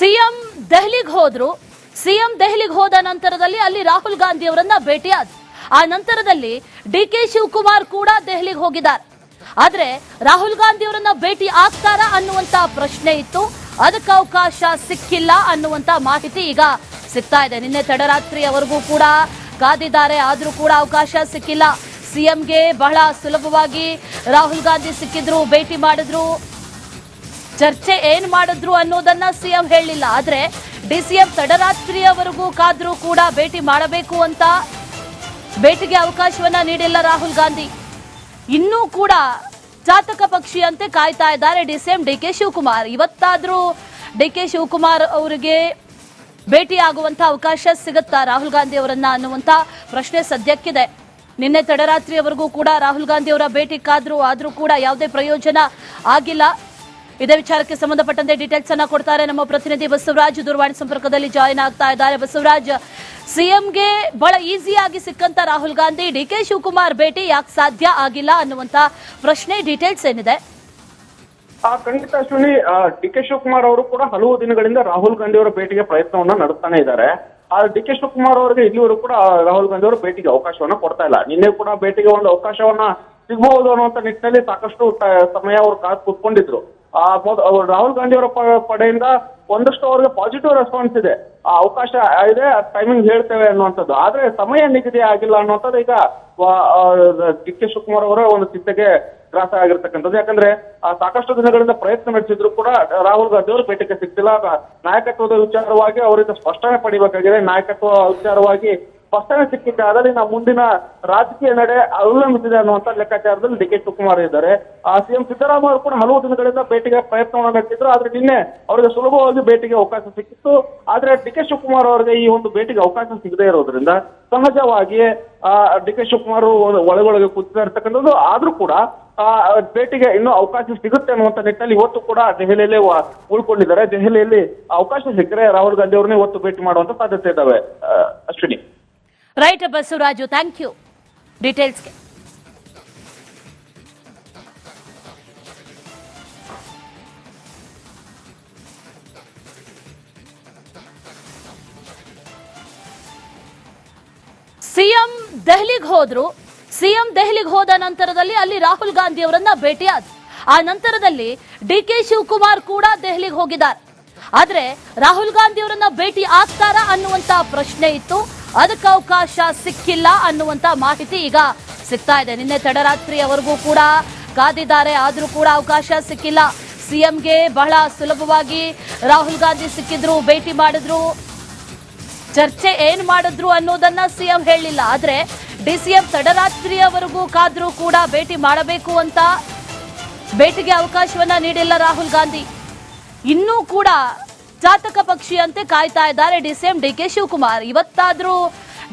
CM ದೆಹಲಿಗೆ ಹೋದ್ರು. CM ದೆಹಲಿಗೆ ಹೋದ ನಂತರದಲ್ಲಿ ಅಲ್ಲಿ ರಾಹುಲ್ ಗಾಂಧಿ ಅವರನ್ನ ಭೇಟಿಯಾದ. ಆ ನಂತರದಲ್ಲಿ ಡಿಕೆ ಶಿವಕುಮಾರ್ ಕೂಡ ದೆಹಲಿಗೆ ಹೋಗಿದ್ದಾರೆ. ಆದ್ರೆ ರಾಹುಲ್ ಗಾಂಧಿ ಅವರನ್ನ ಭೇಟಿ ಆಗ್ತಾರಾ ಅನ್ನುವಂತ ಪ್ರಶ್ನೆ ಇತ್ತು. ಅದಕ್ಕೆ ಅವಕಾಶ ಸಿಕ್ಕಿಲ್ಲ ಅನ್ನುವಂತ ಮಾಹಿತಿ ಈಗ ಸಿಗ್ತಾ ಇದೆ. ನಿನ್ನೆ ತಡರಾತ್ರಿಯವರೆಗೂ ಕೂಡ ಕಾದಿದ್ದಾರೆ, ಆದ್ರೂ ಕೂಡ ಅವಕಾಶ ಸಿಕ್ಕಿಲ್ಲ. ಸಿಎಂಗೆ ಬಹಳ ಸುಲಭವಾಗಿ ರಾಹುಲ್ ಗಾಂಧಿ ಸಿಕ್ಕಿದ್ರು, ಭೇಟಿ ಮಾಡಿದ್ರು. ಚರ್ಚೆ ಏನ್ ಮಾಡಿದ್ರು ಅನ್ನೋದನ್ನ ಸಿಎಂ ಹೇಳಿಲ್ಲ. ಆದ್ರೆ ಡಿಸಿಎಂ ತಡರಾತ್ರಿಯವರೆಗೂ ಕಾದ್ರೂ ಕೂಡ ಭೇಟಿ ಮಾಡಬೇಕು ಅಂತ ಭೇಟಿಗೆ ಅವಕಾಶವನ್ನ ನೀಡಿಲ್ಲ ರಾಹುಲ್ ಗಾಂಧಿ. ಇನ್ನೂ ಕೂಡ ಜಾತಕ ಪಕ್ಷಿಯಂತೆ ಕಾಯ್ತಾ ಇದ್ದಾರೆ ಡಿಸಿಎಂ ಡಿಕೆ ಶಿವಕುಮಾರ್. ಇವತ್ತಾದ್ರೂ ಡಿಕೆ ಶಿವಕುಮಾರ್ ಅವರಿಗೆ ಭೇಟಿ ಆಗುವಂತ ಅವಕಾಶ ಸಿಗುತ್ತಾ ರಾಹುಲ್ ಗಾಂಧಿ ಅವರನ್ನ ಅನ್ನುವಂತ ಪ್ರಶ್ನೆ ಸದ್ಯಕ್ಕಿದೆ. ನಿನ್ನೆ ತಡರಾತ್ರಿಯವರೆಗೂ ಕೂಡ ರಾಹುಲ್ ಗಾಂಧಿ ಅವರ ಭೇಟಿ ಕಾದ್ರು, ಆದ್ರೂ ಕೂಡ ಯಾವುದೇ ಪ್ರಯೋಜನ ಆಗಿಲ್ಲ. ಇದೇ ವಿಚಾರಕ್ಕೆ ಸಂಬಂಧಪಟ್ಟಂತೆ ಡೀಟೇಲ್ಸ್ ಅನ್ನ ಕೊಡ್ತಾರೆ ನಮ್ಮ ಪ್ರತಿನಿಧಿ ಬಸವರಾಜ್. ದೂರವಾಣಿ ಸಂಪರ್ಕದಲ್ಲಿ ಜಾಯಿನ್ ಆಗ್ತಾ ಇದ್ದಾರೆ. ಬಸವರಾಜ್, ಸಿಎಂಗೆ ಬಹಳ ಈಸಿಯಾಗಿ ಸಿಕ್ಕಂತ ರಾಹುಲ್ ಗಾಂಧಿ ಡಿಕೆ ಶಿವಕುಮಾರ್ ಭೇಟಿ ಯಾಕೆ ಸಾಧ್ಯ ಆಗಿಲ್ಲ ಅನ್ನುವಂತ ಪ್ರಶ್ನೆ, ಡೀಟೇಲ್ಸ್ ಏನಿದೆ? ಖಂಡಿತ ಅಶ್ವಿನಿ, ಡಿಕೆ ಶಿವಕುಮಾರ್ ಅವರು ಕೂಡ ಹಲವು ದಿನಗಳಿಂದ ರಾಹುಲ್ ಗಾಂಧಿ ಅವರ ಭೇಟಿಗೆ ಪ್ರಯತ್ನವನ್ನ ನಡೆಸ್ತಾನೆ ಇದ್ದಾರೆ. ಡಿಕೆ ಶಿವಕುಮಾರ್ ಅವರಿಗೆ ಇಲ್ಲಿವರೆಗೂ ಕೂಡ ರಾಹುಲ್ ಗಾಂಧಿ ಅವರ ಭೇಟಿಗೆ ಅವಕಾಶವನ್ನ ಕೊಡ್ತಾ ಇಲ್ಲ. ನಿನ್ನೆ ಕೂಡ ಭೇಟಿಗೆ ಒಂದು ಅವಕಾಶವನ್ನ ಸಿಗಬಹುದು ಅನ್ನುವಂತ ನಿಟ್ಟಿನಲ್ಲಿ ಸಾಕಷ್ಟು ಸಮಯ ಅವರು ಕಾದು ಕೂತ್ಕೊಂಡಿದ್ರು. ರಾಹುಲ್ ಗಾಂಧಿ ಅವರ ಪಡೆಯಿಂದ ಒಂದಷ್ಟು ಅವ್ರಿಗೆ ಪಾಸಿಟಿವ್ ರೆಸ್ಪಾನ್ಸ್ ಇದೆ, ಅವಕಾಶ ಇದೆ, ಟೈಮಿಂಗ್ ಹೇಳ್ತೇವೆ ಅನ್ನುವಂಥದ್ದು. ಆದ್ರೆ ಸಮಯ ನಿಗದಿ ಆಗಿಲ್ಲ ಅನ್ನುವಂಥದ್ದು ಈಗ ಡಿ ಕೆ ಶಿವಕುಮಾರ್ ಅವರ ಒಂದು ಚಿಂತೆಗೆ ಗ್ರಾಸ ಆಗಿರ್ತಕ್ಕಂಥದ್ದು. ಯಾಕಂದ್ರೆ ಸಾಕಷ್ಟು ದಿನಗಳಿಂದ ಪ್ರಯತ್ನ ನಡೆಸಿದ್ರು ಕೂಡ ರಾಹುಲ್ ಗಾಂಧಿ ಅವರು ಭೇಟಿಗೆ ಸಿಗ್ತಿಲ್ಲ. ನಾಯಕತ್ವದ ವಿಚಾರವಾಗಿ ಅವರಿಂದ ಸ್ಪಷ್ಟನೆ ಪಡಿಬೇಕಾಗಿದೆ. ನಾಯಕತ್ವ ವಿಚಾರವಾಗಿ ಸ್ಪಷ್ಟನೆ ಸಿಕ್ಕಿದ್ದಾದಲ್ಲಿ ನಾವು ಮುಂದಿನ ರಾಜಕೀಯ ನಡೆ ಅವಲಂಬಿಸಿದೆ ಅನ್ನುವಂತ ಲೆಕ್ಕಾಚಾರದಲ್ಲಿ ಡಿ ಕೆ ಶಿವಕುಮಾರ್ ಇದ್ದಾರೆ. ಸಿಎಂ ಸಿದ್ದರಾಮಯ್ಯ ಅವರು ಕೂಡ ಹಲವು ದಿನಗಳಿಂದ ಭೇಟಿಗೆ ಪ್ರಯತ್ನವನ್ನು ನಡೆಸಿದ್ರು. ಆದ್ರೆ ನಿನ್ನೆ ಅವರಿಗೆ ಸುಲಭವಾಗಿ ಭೇಟಿಗೆ ಅವಕಾಶ ಸಿಕ್ಕಿತ್ತು. ಆದ್ರೆ ಡಿ ಕೆ ಶಿವಕುಮಾರ್ ಅವರಿಗೆ ಈ ಒಂದು ಭೇಟಿಗೆ ಅವಕಾಶ ಸಿಗದೇ ಇರೋದ್ರಿಂದ ಸಹಜವಾಗಿ ಡಿ ಕೆ ಶಿವಕುಮಾರ್ ಒಳಗೊಳಗೆ ಕೂತಿತಾ ಇರ್ತಕ್ಕಂಥದ್ದು. ಆದ್ರೂ ಕೂಡ ಭೇಟಿಗೆ ಇನ್ನೂ ಅವಕಾಶ ಸಿಗುತ್ತೆ ಅನ್ನುವಂತ ನಿಟ್ಟಿನಲ್ಲಿ ಇವತ್ತು ಕೂಡ ದೆಹಲಿಯಲ್ಲೇ ಉಳ್ಕೊಂಡಿದ್ದಾರೆ. ದೆಹಲಿಯಲ್ಲಿ ಅವಕಾಶ ಸಿಕ್ಕರೆ ರಾಹುಲ್ ಗಾಂಧಿ ಅವ್ರನ್ನೇ ಇವತ್ತು ಭೇಟಿ ಮಾಡುವಂತ ಸಾಧ್ಯತೆ ಇದ್ದಾವೆ. Ashwini. Right Basavaraju, thank you ಡೀಟೇಲ್ಸ್ಗೆ. ಸಿಎಂ ದೆಹಲಿಗೆ ಹೋದ್ರು. ಸಿಎಂ ದೆಹಲಿಗೆ ಹೋದ ನಂತರದಲ್ಲಿ ಅಲ್ಲಿ ರಾಹುಲ್ ಗಾಂಧಿ ಅವರನ್ನ ಭೇಟಿಯಾದ. ಆ ನಂತರದಲ್ಲಿ ಡಿಕೆ ಶಿವಕುಮಾರ್ ಕೂಡ ದೆಹಲಿಗೆ ಹೋಗಿದ್ದಾರೆ. ಆದ್ರೆ ರಾಹುಲ್ ಗಾಂಧಿ ಅವರನ್ನ ಭೇಟಿ ಆಗ್ತಾರಾ ಅನ್ನುವಂತ ಪ್ರಶ್ನೆ ಇತ್ತು. ಅದಕ್ಕೆ ಅವಕಾಶ ಸಿಕ್ಕಿಲ್ಲ ಅನ್ನುವಂತ ಮಾಹಿತಿ ಈಗ ಸಿಗ್ತಾ ಇದೆ. ನಿನ್ನೆ ತಡರಾತ್ರಿಯವರೆಗೂ ಕೂಡ ಕಾದಿದ್ದಾರೆ, ಆದ್ರೂ ಕೂಡ ಅವಕಾಶ ಸಿಕ್ಕಿಲ್ಲ. ಸಿಎಂಗೆ ಬಹಳ ಸುಲಭವಾಗಿ ರಾಹುಲ್ ಗಾಂಧಿ ಸಿಕ್ಕಿದ್ರು, ಭೇಟಿ ಮಾಡಿದ್ರು. ಚರ್ಚೆ ಏನ್ ಮಾಡಿದ್ರು ಅನ್ನೋದನ್ನ ಸಿಎಂ ಹೇಳಿಲ್ಲ. ಆದ್ರೆ ಡಿಸಿಎಂ ತಡರಾತ್ರಿಯವರೆಗೂ ಕಾದ್ರೂ ಕೂಡ ಭೇಟಿ ಮಾಡಬೇಕು ಅಂತ ಭೇಟಿಗೆ ಅವಕಾಶವನ್ನ ನೀಡಿಲ್ಲ ರಾಹುಲ್ ಗಾಂಧಿ. ಇನ್ನೂ ಕೂಡ ಜಾತಕ ಪಕ್ಷಿಯಂತೆ ಕಾಯ್ತಾ ಇದ್ದಾರೆ ಡಿಸಿಎಂ ಡಿಕೆ ಶಿವಕುಮಾರ್. ಇವತ್ತಾದ್ರೂ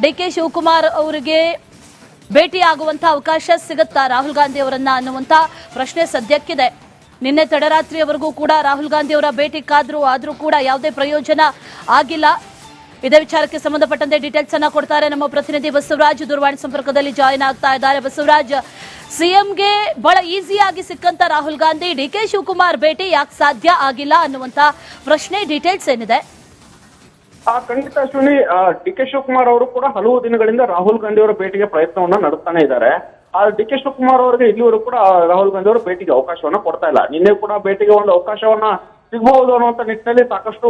ಡಿಕೆ ಶಿವಕುಮಾರ್ ಅವರಿಗೆ ಭೇಟಿ ಆಗುವಂತ ಅವಕಾಶ ಸಿಗುತ್ತಾ ರಾಹುಲ್ ಗಾಂಧಿ ಅವರನ್ನ ಅನ್ನುವಂತ ಪ್ರಶ್ನೆ ಸದ್ಯಕ್ಕಿದೆ. ನಿನ್ನೆ ತಡರಾತ್ರಿಯವರೆಗೂ ಕೂಡ ರಾಹುಲ್ ಗಾಂಧಿ ಅವರ ಭೇಟಿ ಕಾದ್ರು, ಆದ್ರೂ ಕೂಡ ಯಾವುದೇ ಪ್ರಯೋಜನ ಆಗಿಲ್ಲ. ಇದೇ ವಿಚಾರಕ್ಕೆ ಸಂಬಂಧಪಟ್ಟಂತೆ ಡೀಟೇಲ್ಸ್ ಅನ್ನ ಕೊಡ್ತಾರೆ ನಮ್ಮ ಪ್ರತಿನಿಧಿ ಬಸವರಾಜ್. ದೂರವಾಣಿ ಸಂಪರ್ಕದಲ್ಲಿ ಜಾಯಿನ್ ಆಗ್ತಾ ಇದ್ದಾರೆ. ಬಸವರಾಜ್, ಸಿಎಂಗೆ ಬಹಳ ಈಸಿಯಾಗಿ ಸಿಕ್ಕಂತ ರಾಹುಲ್ ಗಾಂಧಿ ಡಿಕೆ ಶಿವಕುಮಾರ್ ಭೇಟಿ ಯಾಕೆ ಸಾಧ್ಯ ಆಗಿಲ್ಲ ಅನ್ನುವಂತ ಪ್ರಶ್ನೆ, ಡೀಟೇಲ್ಸ್ ಏನಿದೆ? ಖಂಡಿತ ಅಶ್ವಿನಿ, ಡಿ ಕೆ ಶಿವಕುಮಾರ್ ಅವರು ಕೂಡ ಹಲವು ದಿನಗಳಿಂದ ರಾಹುಲ್ ಗಾಂಧಿ ಅವರ ಭೇಟಿಗೆ ಪ್ರಯತ್ನವನ್ನ ನಡೆಸ್ತಾನೆ ಇದ್ದಾರೆ. ಡಿ ಕೆ ಶಿವಕುಮಾರ್ ಅವರಿಗೆ ಇಲ್ಲಿವರೆಗೂ ಕೂಡ ರಾಹುಲ್ ಗಾಂಧಿ ಅವರ ಭೇಟಿಗೆ ಅವಕಾಶವನ್ನ ಕೊಡ್ತಾ ಇಲ್ಲ. ನಿನ್ನೆ ಕೂಡ ಭೇಟಿಗೆ ಒಂದು ಅವಕಾಶವನ್ನ ಸಿಗಬಹುದು ಅನ್ನುವಂತ ನಿಟ್ಟಿನಲ್ಲಿ ಸಾಕಷ್ಟು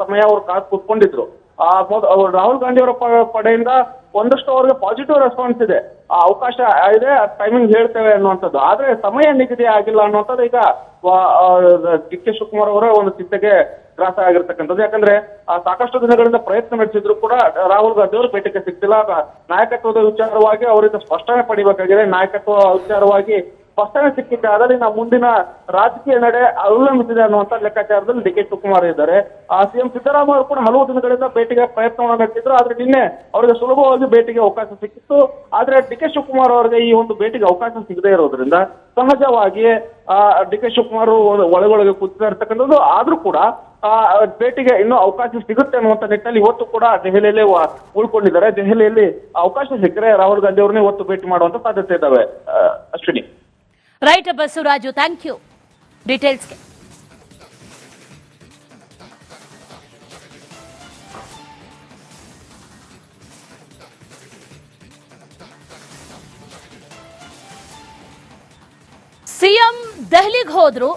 ಸಮಯ ಅವರು ಕಾದು ಕೂತ್ಕೊಂಡಿದ್ರು. ರಾಹುಲ್ ಗಾಂಧಿ ಅವರ ಪಡೆಯಿಂದ ಒಂದಷ್ಟು ಅವ್ರಿಗೆ ಪಾಸಿಟಿವ್ ರೆಸ್ಪಾನ್ಸ್ ಇದೆ, ಅವಕಾಶ ಇದೆ, ಟೈಮಿಂಗ್ ಹೇಳ್ತೇವೆ ಅನ್ನುವಂಥದ್ದು. ಆದ್ರೆ ಸಮಯ ನಿಗದಿ ಆಗಿಲ್ಲ ಅನ್ನುವಂಥದ್ದು ಈಗ ಡಿ ಕೆ ಶಿವಕುಮಾರ್ ಅವರ ಒಂದು ಚಿಂತೆಗೆ ಗ್ರಾಸ ಆಗಿರ್ತಕ್ಕಂಥದ್ದು. ಯಾಕಂದ್ರೆ ಸಾಕಷ್ಟು ದಿನಗಳಿಂದ ಪ್ರಯತ್ನ ನಡೆಸಿದ್ರು ಕೂಡ ರಾಹುಲ್ ಗಾಂಧಿ ಅವರು ಭೇಟಿಗೆ ಸಿಗ್ತಿಲ್ಲ. ನಾಯಕತ್ವದ ವಿಚಾರವಾಗಿ ಅವರಿಂದ ಸ್ಪಷ್ಟನೆ ಪಡಿಬೇಕಾಗಿದೆ. ನಾಯಕತ್ವ ವಿಚಾರವಾಗಿ ಸ್ಪಷ್ಟನೆ ಸಿಕ್ಕಿದ್ದಾದಲ್ಲಿ ನಾವು ಮುಂದಿನ ರಾಜಕೀಯ ನಡೆ ಅವಲಂಬಿಸಿದೆ ಅನ್ನುವಂತ ಲೆಕ್ಕಾಚಾರದಲ್ಲಿ ಡಿ ಕೆ ಶಿವಕುಮಾರ್ ಇದ್ದಾರೆ. ಸಿಎಂ ಸಿದ್ದರಾಮಯ್ಯ ಅವರು ಕೂಡ ಹಲವು ದಿನಗಳಿಂದ ಭೇಟಿಗೆ ಪ್ರಯತ್ನವನ್ನು ನಡೆಸಿದ್ರು. ಆದ್ರೆ ನಿನ್ನೆ ಅವರಿಗೆ ಸುಲಭವಾಗಿ ಭೇಟಿಗೆ ಅವಕಾಶ ಸಿಕ್ಕಿತ್ತು. ಆದ್ರೆ ಡಿ ಕೆ ಶಿವಕುಮಾರ್ ಅವರಿಗೆ ಈ ಒಂದು ಭೇಟಿಗೆ ಅವಕಾಶ ಸಿಗದೇ ಇರೋದ್ರಿಂದ ಸಹಜವಾಗಿ ಡಿ ಕೆ ಶಿವಕುಮಾರ್ ಒಳಗೊಳಗೆ ಕೂತಿತಾ ಇರ್ತಕ್ಕಂಥದ್ದು. ಆದ್ರೂ ಕೂಡ ಭೇಟಿಗೆ ಇನ್ನೂ ಅವಕಾಶ ಸಿಗುತ್ತೆ ಅನ್ನುವಂತ ನಿಟ್ಟಿನಲ್ಲಿ ಇವತ್ತು ಕೂಡ ದೆಹಲಿಯಲ್ಲೇ ಉಳ್ಕೊಂಡಿದ್ದಾರೆ. ದೆಹಲಿಯಲ್ಲಿ ಅವಕಾಶ ಸಿಕ್ಕರೆ ರಾಹುಲ್ ಗಾಂಧಿ ಅವ್ರನ್ನೇ ಇವತ್ತು ಭೇಟಿ ಮಾಡುವಂತ ಸಾಧ್ಯತೆ ಇದ್ದಾವೆ. Ashwini. Right Basavaraju, thank you ಡೀಟೇಲ್ಸ್ಗೆ. ಸಿಎಂ ದೆಹಲಿಗೆ ಹೋದ್ರು.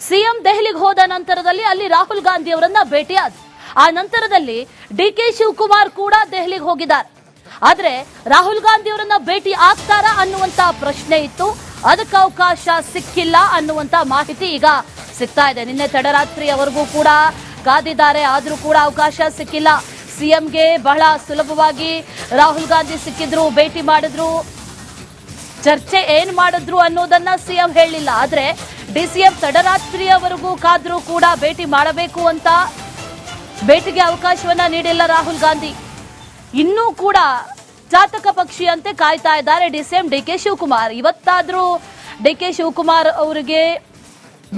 ಸಿಎಂ ದೆಹಲಿಗೆ ಹೋದ ನಂತರದಲ್ಲಿ ಅಲ್ಲಿ ರಾಹುಲ್ ಗಾಂಧಿ ಅವರನ್ನ ಭೇಟಿಯಾದ. ಆ ನಂತರದಲ್ಲಿ ಡಿಕೆ ಶಿವಕುಮಾರ್ ಕೂಡ ದೆಹಲಿಗೆ ಹೋಗಿದ್ದಾರೆ. ಆದ್ರೆ ರಾಹುಲ್ ಗಾಂಧಿ ಅವರನ್ನ ಭೇಟಿ ಆಗ್ತಾರಾ ಅನ್ನುವಂತ ಪ್ರಶ್ನೆ ಇತ್ತು. ಅದಕ್ಕೆ ಅವಕಾಶ ಸಿಕ್ಕಿಲ್ಲ ಅನ್ನುವಂತ ಮಾಹಿತಿ ಈಗ ಸಿಗ್ತಾ ಇದೆ. ನಿನ್ನೆ ತಡರಾತ್ರಿಯವರೆಗೂ ಕೂಡ ಕಾದಿದ್ದಾರೆ, ಆದ್ರೂ ಕೂಡ ಅವಕಾಶ ಸಿಕ್ಕಿಲ್ಲ. ಸಿಎಂಗೆ ಬಹಳ ಸುಲಭವಾಗಿ ರಾಹುಲ್ ಗಾಂಧಿ ಸಿಕ್ಕಿದ್ರು, ಭೇಟಿ ಮಾಡಿದ್ರು. ಚರ್ಚೆ ಏನ್ ಮಾಡಿದ್ರು ಅನ್ನೋದನ್ನ ಸಿಎಂ ಹೇಳಿಲ್ಲ. ಆದ್ರೆ ಡಿಸಿಎಂ ತಡರಾತ್ರಿಯವರೆಗೂ ಕಾದ್ರೂ ಕೂಡ ಭೇಟಿ ಮಾಡಬೇಕು ಅಂತ ಭೇಟಿಗೆ ಅವಕಾಶವನ್ನ ನೀಡಿಲ್ಲ ರಾಹುಲ್ ಗಾಂಧಿ. ಇನ್ನೂ ಕೂಡ ಜಾತಕ ಪಕ್ಷಿಯಂತೆ ಕಾಯ್ತಾ ಇದ್ದಾರೆ ಡಿಸಿಎಂ ಡಿಕೆ ಶಿವಕುಮಾರ್. ಇವತ್ತಾದ್ರೂ ಡಿಕೆ ಶಿವಕುಮಾರ್ ಅವರಿಗೆ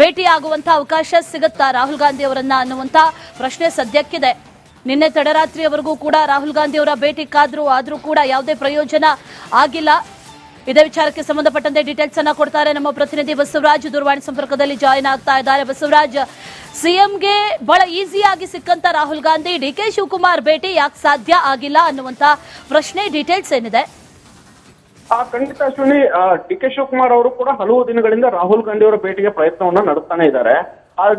ಭೇಟಿ ಆಗುವಂತ ಅವಕಾಶ ಸಿಗುತ್ತಾ ರಾಹುಲ್ ಗಾಂಧಿ ಅವರನ್ನ ಅನ್ನುವಂತ ಪ್ರಶ್ನೆ ಸದ್ಯಕ್ಕಿದೆ. ನಿನ್ನೆ ತಡರಾತ್ರಿಯವರೆಗೂ ಕೂಡ ರಾಹುಲ್ ಗಾಂಧಿ ಅವರ ಭೇಟಿ ಕಾದ್ರು, ಆದ್ರೂ ಕೂಡ ಯಾವುದೇ ಪ್ರಯೋಜನ ಆಗಿಲ್ಲ. ಇದೇ ವಿಚಾರಕ್ಕೆ ಸಂಬಂಧಪಟ್ಟಂತೆ ಡೀಟೇಲ್ಸ್ ಅನ್ನ ಕೊಡ್ತಾರೆ ನಮ್ಮ ಪ್ರತಿನಿಧಿ ಬಸವರಾಜ್. ದೂರವಾಣಿ ಸಂಪರ್ಕದಲ್ಲಿ ಜಾಯಿನ್ ಆಗ್ತಾ ಇದ್ದಾರೆ. ಬಸವರಾಜ್, ಸಿಎಂಗೆ ಬಹಳ ಈಸಿಯಾಗಿ ಸಿಕ್ಕಂತ ರಾಹುಲ್ ಗಾಂಧಿ ಡಿಕೆ ಶಿವಕುಮಾರ್ ಭೇಟಿ ಯಾಕೆ ಸಾಧ್ಯ ಆಗಿಲ್ಲ ಅನ್ನುವಂತ ಪ್ರಶ್ನೆ, ಡೀಟೇಲ್ಸ್ ಏನಿದೆ? ಖಂಡಿತ ಅಶ್ವಿನಿ, ಡಿಕೆ ಶಿವಕುಮಾರ್ ಅವರು ಕೂಡ ಹಲವು ದಿನಗಳಿಂದ ರಾಹುಲ್ ಗಾಂಧಿ ಅವರ ಭೇಟಿಗೆ ಪ್ರಯತ್ನವನ್ನ ನಡೆಸ್ತಾನೆ ಇದ್ದಾರೆ.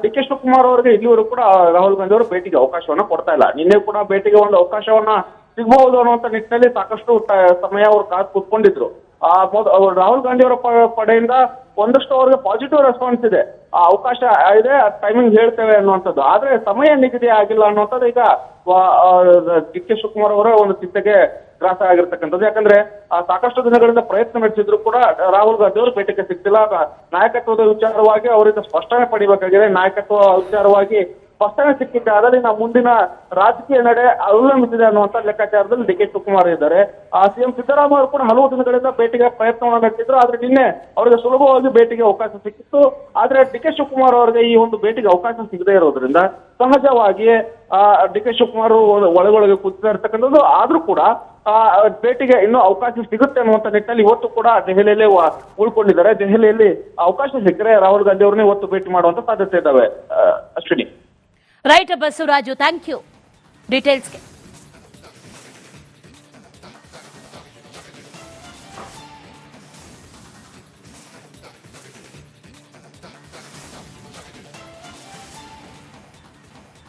ಡಿಕೆ ಶಿವಕುಮಾರ್ ಅವರಿಗೆ ಇಲ್ಲಿವರೆಗೂ ಕೂಡ ರಾಹುಲ್ ಗಾಂಧಿ ಅವರ ಭೇಟಿಗೆ ಅವಕಾಶವನ್ನ ಕೊಡ್ತಾ ಇಲ್ಲ. ನಿನ್ನೆ ಕೂಡ ಭೇಟಿಗೆ ಒಂದು ಅವಕಾಶವನ್ನ ಸಿಗಬಹುದು ಅನ್ನುವಂತ ನಿಟ್ಟಿನಲ್ಲಿ ಸಾಕಷ್ಟು ಸಮಯ ಅವರು ಕಾದು ಕೂತ್ಕೊಂಡಿದ್ರು. ರಾಹುಲ್ ಗಾಂಧಿ ಅವರ ಪಡೆಯಿಂದ ಒಂದಷ್ಟು ಅವ್ರಿಗೆ ಪಾಸಿಟಿವ್ ರೆಸ್ಪಾನ್ಸ್ ಇದೆ, ಅವಕಾಶ ಇದೆ, ಟೈಮಿಂಗ್ ಹೇಳ್ತೇವೆ ಅನ್ನುವಂಥದ್ದು. ಆದ್ರೆ ಸಮಯ ನಿಗದಿ ಆಗಿಲ್ಲ ಅನ್ನುವಂಥದ್ದು ಈಗ ಡಿ ಕೆ ಶಿವಕುಮಾರ್ ಅವರ ಒಂದು ಚಿಂತೆಗೆ ಗ್ರಾಸ ಆಗಿರ್ತಕ್ಕಂಥದ್ದು. ಯಾಕಂದ್ರೆ ಸಾಕಷ್ಟು ದಿನಗಳಿಂದ ಪ್ರಯತ್ನ ನಡೆಸಿದ್ರು ಕೂಡ ರಾಹುಲ್ ಗಾಂಧಿ ಅವರು ಭೇಟಿಗೆ ಸಿಗ್ತಿಲ್ಲ. ನಾಯಕತ್ವದ ವಿಚಾರವಾಗಿ ಅವರಿಂದ ಸ್ಪಷ್ಟನೆ ಪಡಿಬೇಕಾಗಿದೆ. ನಾಯಕತ್ವ ವಿಚಾರವಾಗಿ ಸ್ಪಷ್ಟನೆ ಸಿಕ್ಕಿದೆ, ಅದರಲ್ಲಿ ನಾವು ಮುಂದಿನ ರಾಜಕೀಯ ನಡೆ ಅವಲಂಬಿಸಿದೆ ಅನ್ನುವಂತ ಲೆಕ್ಕಾಚಾರದಲ್ಲಿ ಡಿ ಕೆ ಶಿವಕುಮಾರ್ ಇದ್ದಾರೆ. ಸಿಎಂ ಸಿದ್ದರಾಮಯ್ಯ ಅವರು ಕೂಡ ಹಲವು ದಿನಗಳಿಂದ ಭೇಟಿಗೆ ಪ್ರಯತ್ನವನ್ನು ನಡೆಸಿದ್ರು. ಆದ್ರೆ ನಿನ್ನೆ ಅವರಿಗೆ ಸುಲಭವಾಗಿ ಭೇಟಿಗೆ ಅವಕಾಶ ಸಿಕ್ಕಿತ್ತು. ಆದ್ರೆ ಡಿ ಕೆ ಶಿವಕುಮಾರ್ ಅವರಿಗೆ ಈ ಒಂದು ಭೇಟಿಗೆ ಅವಕಾಶ ಸಿಗದೇ ಇರೋದ್ರಿಂದ ಸಹಜವಾಗಿ ಡಿ ಕೆ ಶಿವಕುಮಾರ್ ಒಳಗೊಳಗೆ ಕೂತಿರ್ತಾ ಇರ್ತಕ್ಕಂಥದ್ದು. ಆದ್ರೂ ಕೂಡ ಭೇಟಿಗೆ ಇನ್ನೂ ಅವಕಾಶ ಸಿಗುತ್ತೆ ಅನ್ನುವಂತ ನಿಟ್ಟಿನಲ್ಲಿ ಇವತ್ತು ಕೂಡ ದೆಹಲಿಯಲ್ಲೇ ಉಳ್ಕೊಂಡಿದ್ದಾರೆ. ದೆಹಲಿಯಲ್ಲಿ ಅವಕಾಶ ಸಿಕ್ಕರೆ ರಾಹುಲ್ ಗಾಂಧಿ ಅವ್ರನ್ನೇ ಇವತ್ತು ಭೇಟಿ ಮಾಡುವಂತ ಸಾಧ್ಯತೆ ಇದ್ದಾವೆ. Ashwini, right Basavaraju, thank you ಡೀಟೇಲ್ಸ್ಗೆ.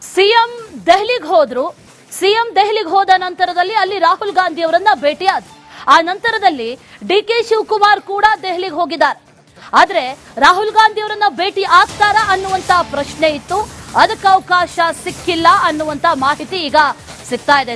ಸಿಎಂ ದೆಹಲಿಗೆ ಹೋದ್ರು. ಸಿಎಂ ದೆಹಲಿಗೆ ಹೋದ ನಂತರದಲ್ಲಿ ಅಲ್ಲಿ ರಾಹುಲ್ ಗಾಂಧಿ ಅವರನ್ನ ಭೇಟಿಯಾದ. ಆ ನಂತರದಲ್ಲಿ ಡಿಕೆ ಶಿವಕುಮಾರ್ ಕೂಡ ದೆಹಲಿಗೆ ಹೋಗಿದ್ದಾರೆ. ಆದ್ರೆ ರಾಹುಲ್ ಗಾಂಧಿ ಅವರನ್ನ ಭೇಟಿ ಆಗ್ತಾರಾ ಅನ್ನುವಂತ ಪ್ರಶ್ನೆ ಇತ್ತು. ಅದಕ್ಕೆ ಅವಕಾಶ ಸಿಕ್ಕಿಲ್ಲ ಅನ್ನುವಂತ ಮಾಹಿತಿ ಈಗ ಸಿಗ್ತಾ ಇದೆ.